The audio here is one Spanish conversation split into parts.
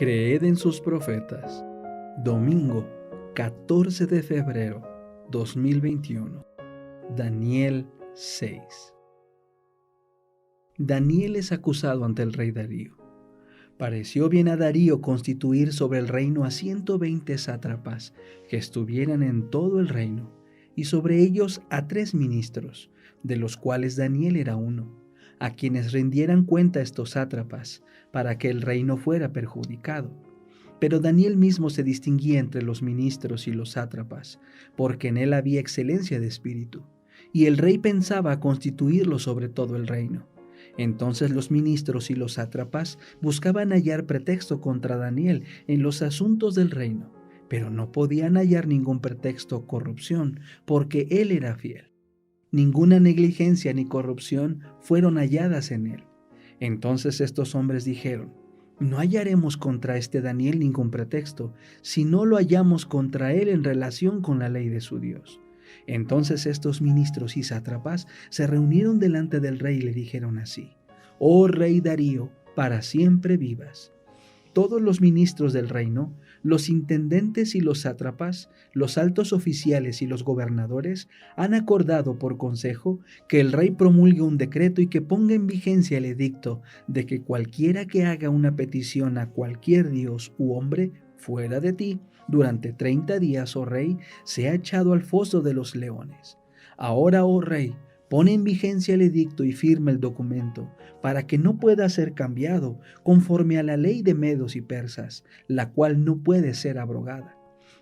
Creed en sus profetas. Domingo 14 de febrero 2021. Daniel 6. Daniel es acusado ante el rey Darío. Pareció bien a Darío constituir sobre el reino a 120 sátrapas que estuvieran en todo el reino, y sobre ellos a 3 ministros, de los cuales Daniel era uno, a quienes rindieran cuenta estos sátrapas, para que el reino fuera perjudicado. Pero Daniel mismo se distinguía entre los ministros y los sátrapas, porque en él había excelencia de espíritu, y el rey pensaba constituirlo sobre todo el reino. Entonces los ministros y los sátrapas buscaban hallar pretexto contra Daniel en los asuntos del reino, pero no podían hallar ningún pretexto o corrupción, porque él era fiel. Ninguna negligencia ni corrupción fueron halladas en él. Entonces estos hombres dijeron: no hallaremos contra este Daniel ningún pretexto, si no lo hallamos contra él en relación con la ley de su Dios. Entonces estos ministros y sátrapas se reunieron delante del rey y le dijeron así: Oh rey Darío, para siempre vivas. Todos los ministros del reino, los intendentes y los sátrapas, los altos oficiales y los gobernadores han acordado por consejo que el rey promulgue un decreto y que ponga en vigencia el edicto de que cualquiera que haga una petición a cualquier dios u hombre fuera de ti durante 30 días, oh rey, sea echado al foso de los leones. Ahora, oh rey, pone en vigencia el edicto y firma el documento, para que no pueda ser cambiado conforme a la ley de medos y persas, la cual no puede ser abrogada.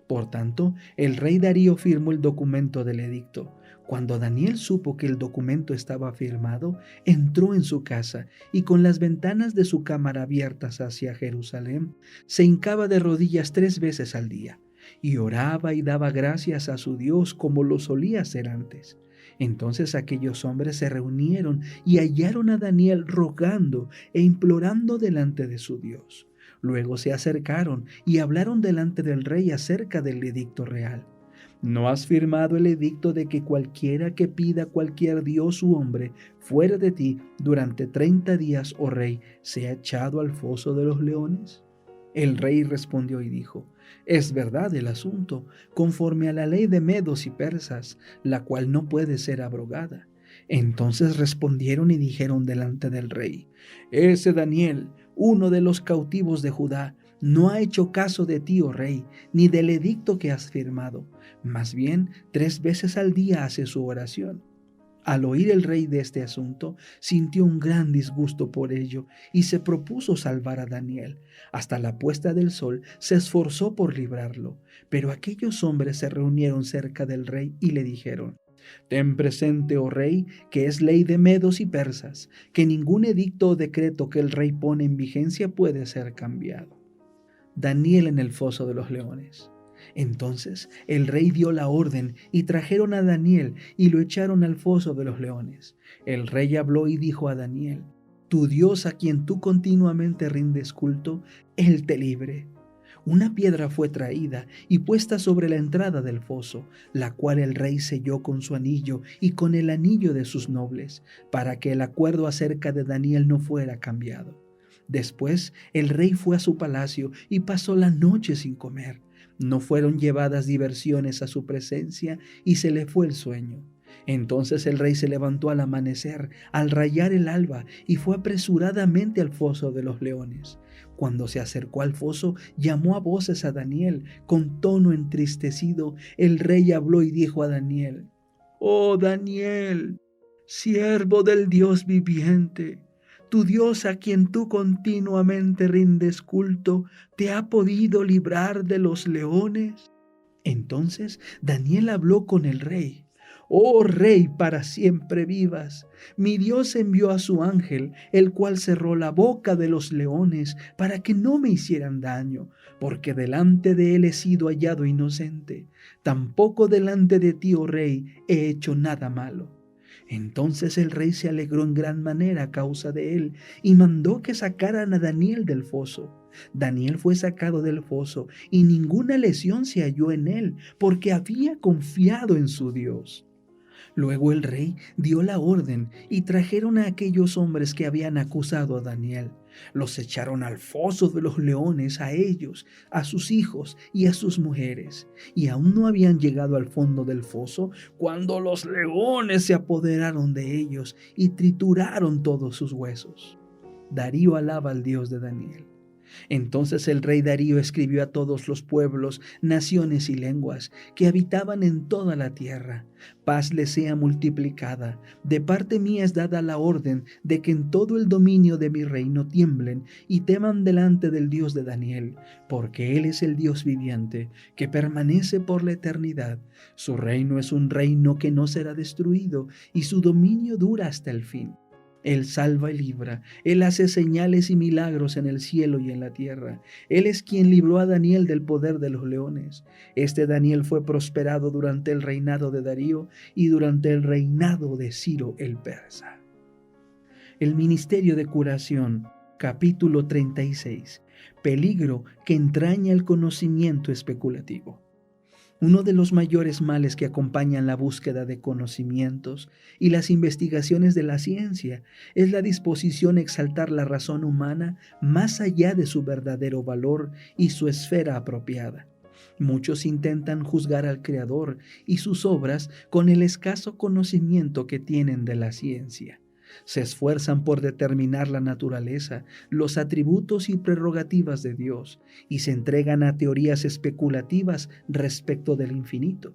Por tanto, el rey Darío firmó el documento del edicto. Cuando Daniel supo que el documento estaba firmado, entró en su casa y con las ventanas de su cámara abiertas hacia Jerusalén, se hincaba de rodillas 3 veces al día, y oraba y daba gracias a su Dios como lo solía hacer antes. Entonces aquellos hombres se reunieron y hallaron a Daniel rogando e implorando delante de su Dios. Luego se acercaron y hablaron delante del rey acerca del edicto real. ¿No has firmado el edicto de que cualquiera que pida cualquier dios u hombre fuera de ti durante 30 días, oh rey, sea echado al foso de los leones? El rey respondió y dijo: es verdad el asunto, conforme a la ley de medos y persas, la cual no puede ser abrogada. Entonces respondieron y dijeron delante del rey: ese Daniel, uno de los cautivos de Judá, no ha hecho caso de ti, oh rey, ni del edicto que has firmado. Más bien, 3 veces al día hace su oración. Al oír el rey de este asunto, sintió un gran disgusto por ello y se propuso salvar a Daniel. Hasta la puesta del sol se esforzó por librarlo, pero aquellos hombres se reunieron cerca del rey y le dijeron: ten presente, oh rey, que es ley de medos y persas, que ningún edicto o decreto que el rey pone en vigencia puede ser cambiado. Daniel en el foso de los leones. Entonces el rey dio la orden y trajeron a Daniel y lo echaron al foso de los leones. El rey habló y dijo a Daniel: tu Dios, a quien tú continuamente rindes culto, él te libre. Una piedra fue traída y puesta sobre la entrada del foso, la cual el rey selló con su anillo y con el anillo de sus nobles, para que el acuerdo acerca de Daniel no fuera cambiado. Después el rey fue a su palacio y pasó la noche sin comer. No fueron llevadas diversiones a su presencia y se le fue el sueño. Entonces el rey se levantó al amanecer, al rayar el alba, y fue apresuradamente al foso de los leones. Cuando se acercó al foso, llamó a voces a Daniel. Con tono entristecido, el rey habló y dijo a Daniel: oh Daniel, siervo del Dios viviente, tu Dios, a quien tú continuamente rindes culto, ¿te ha podido librar de los leones? Entonces Daniel habló con el rey: oh rey, para siempre vivas. Mi Dios envió a su ángel, el cual cerró la boca de los leones para que no me hicieran daño, porque delante de él he sido hallado inocente. Tampoco delante de ti, oh rey, he hecho nada malo. Entonces el rey se alegró en gran manera a causa de él y mandó que sacaran a Daniel del foso. Daniel fue sacado del foso y ninguna lesión se halló en él, porque había confiado en su Dios. Luego el rey dio la orden y trajeron a aquellos hombres que habían acusado a Daniel. Los echaron al foso de los leones, a ellos, a sus hijos y a sus mujeres. Y aún no habían llegado al fondo del foso cuando los leones se apoderaron de ellos y trituraron todos sus huesos. Darío alaba al Dios de Daniel. Entonces el rey Darío escribió a todos los pueblos, naciones y lenguas que habitaban en toda la tierra: paz les sea multiplicada. De parte mía es dada la orden de que en todo el dominio de mi reino tiemblen y teman delante del Dios de Daniel, porque Él es el Dios viviente, que permanece por la eternidad. Su reino es un reino que no será destruido, y su dominio dura hasta el fin. Él salva y libra, Él hace señales y milagros en el cielo y en la tierra. Él es quien libró a Daniel del poder de los leones. Este Daniel fue prosperado durante el reinado de Darío y durante el reinado de Ciro el persa. El ministerio de curación, capítulo 36. Peligro que entraña el conocimiento especulativo. Uno de los mayores males que acompañan la búsqueda de conocimientos y las investigaciones de la ciencia es la disposición a exaltar la razón humana más allá de su verdadero valor y su esfera apropiada. Muchos intentan juzgar al Creador y sus obras con el escaso conocimiento que tienen de la ciencia. Se esfuerzan por determinar la naturaleza, los atributos y prerrogativas de Dios, y se entregan a teorías especulativas respecto del infinito.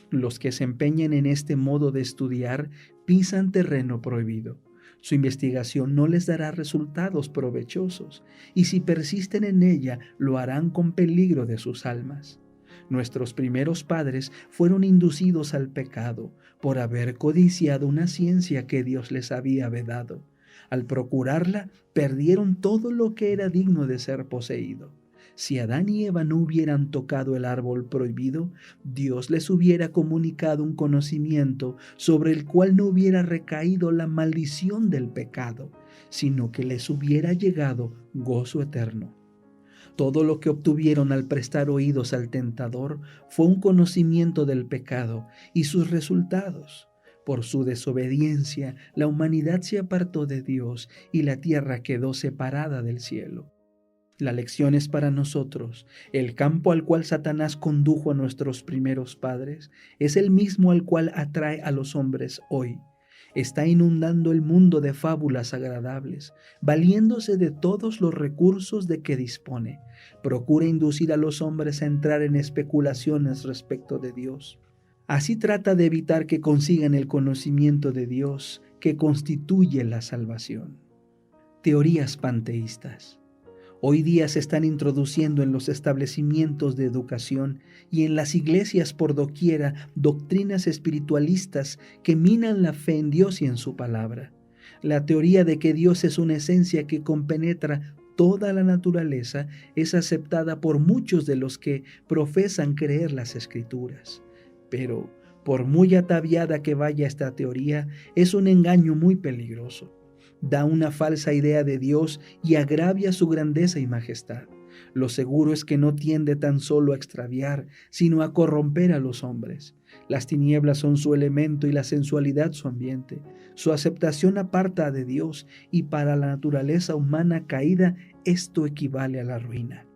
Los que se empeñan en este modo de estudiar pisan terreno prohibido. Su investigación no les dará resultados provechosos, y si persisten en ella, lo harán con peligro de sus almas. Nuestros primeros padres fueron inducidos al pecado por haber codiciado una ciencia que Dios les había vedado. Al procurarla, perdieron todo lo que era digno de ser poseído. Si Adán y Eva no hubieran tocado el árbol prohibido, Dios les hubiera comunicado un conocimiento sobre el cual no hubiera recaído la maldición del pecado, sino que les hubiera llegado gozo eterno. Todo lo que obtuvieron al prestar oídos al tentador fue un conocimiento del pecado y sus resultados. Por su desobediencia, la humanidad se apartó de Dios y la tierra quedó separada del cielo. La lección es para nosotros. El campo al cual Satanás condujo a nuestros primeros padres es el mismo al cual atrae a los hombres hoy. Está inundando el mundo de fábulas agradables, valiéndose de todos los recursos de que dispone. Procura inducir a los hombres a entrar en especulaciones respecto de Dios. Así trata de evitar que consigan el conocimiento de Dios que constituye la salvación. Teorías panteístas. Hoy día se están introduciendo en los establecimientos de educación y en las iglesias por doquiera doctrinas espiritualistas que minan la fe en Dios y en su palabra. La teoría de que Dios es una esencia que compenetra toda la naturaleza es aceptada por muchos de los que profesan creer las Escrituras. Pero, por muy ataviada que vaya esta teoría, es un engaño muy peligroso. Da una falsa idea de Dios y agravia su grandeza y majestad. Lo seguro es que no tiende tan solo a extraviar, sino a corromper a los hombres. Las tinieblas son su elemento y la sensualidad su ambiente. Su aceptación aparta de Dios, y para la naturaleza humana caída esto equivale a la ruina.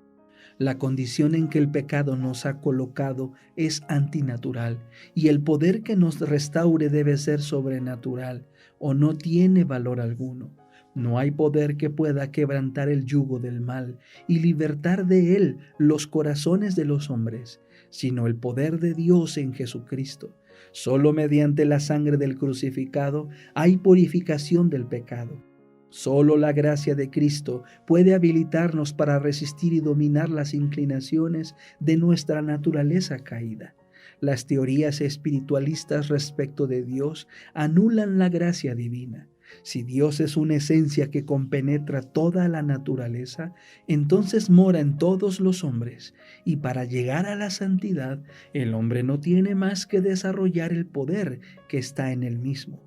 La condición en que el pecado nos ha colocado es antinatural, y el poder que nos restaure debe ser sobrenatural, o no tiene valor alguno. No hay poder que pueda quebrantar el yugo del mal y libertar de él los corazones de los hombres, sino el poder de Dios en Jesucristo. Solo mediante la sangre del crucificado hay purificación del pecado. Solo la gracia de Cristo puede habilitarnos para resistir y dominar las inclinaciones de nuestra naturaleza caída. Las teorías espiritualistas respecto de Dios anulan la gracia divina. Si Dios es una esencia que compenetra toda la naturaleza, entonces mora en todos los hombres, y para llegar a la santidad, el hombre no tiene más que desarrollar el poder que está en él mismo.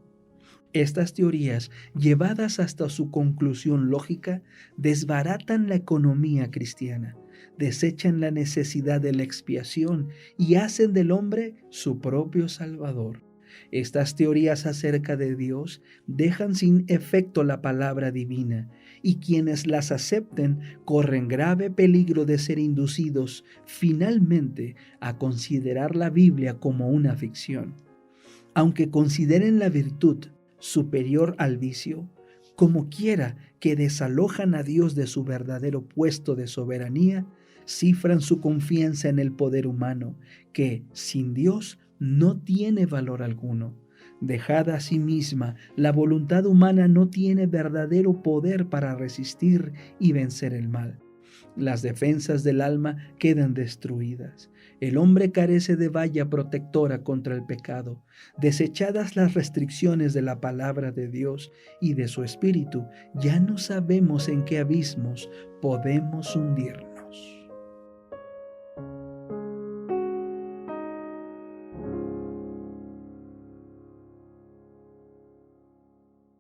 Estas teorías, llevadas hasta su conclusión lógica, desbaratan la economía cristiana, desechan la necesidad de la expiación y hacen del hombre su propio Salvador. Estas teorías acerca de Dios dejan sin efecto la palabra divina, y quienes las acepten corren grave peligro de ser inducidos finalmente a considerar la Biblia como una ficción. Aunque consideren la virtud superior al vicio, como quiera que desalojan a Dios de su verdadero puesto de soberanía, cifran su confianza en el poder humano, que sin Dios no tiene valor alguno. Dejada a sí misma, la voluntad humana no tiene verdadero poder para resistir y vencer el mal. Las defensas del alma quedan destruidas. El hombre carece de valla protectora contra el pecado. Desechadas las restricciones de la palabra de Dios y de su espíritu, ya no sabemos en qué abismos podemos hundirnos.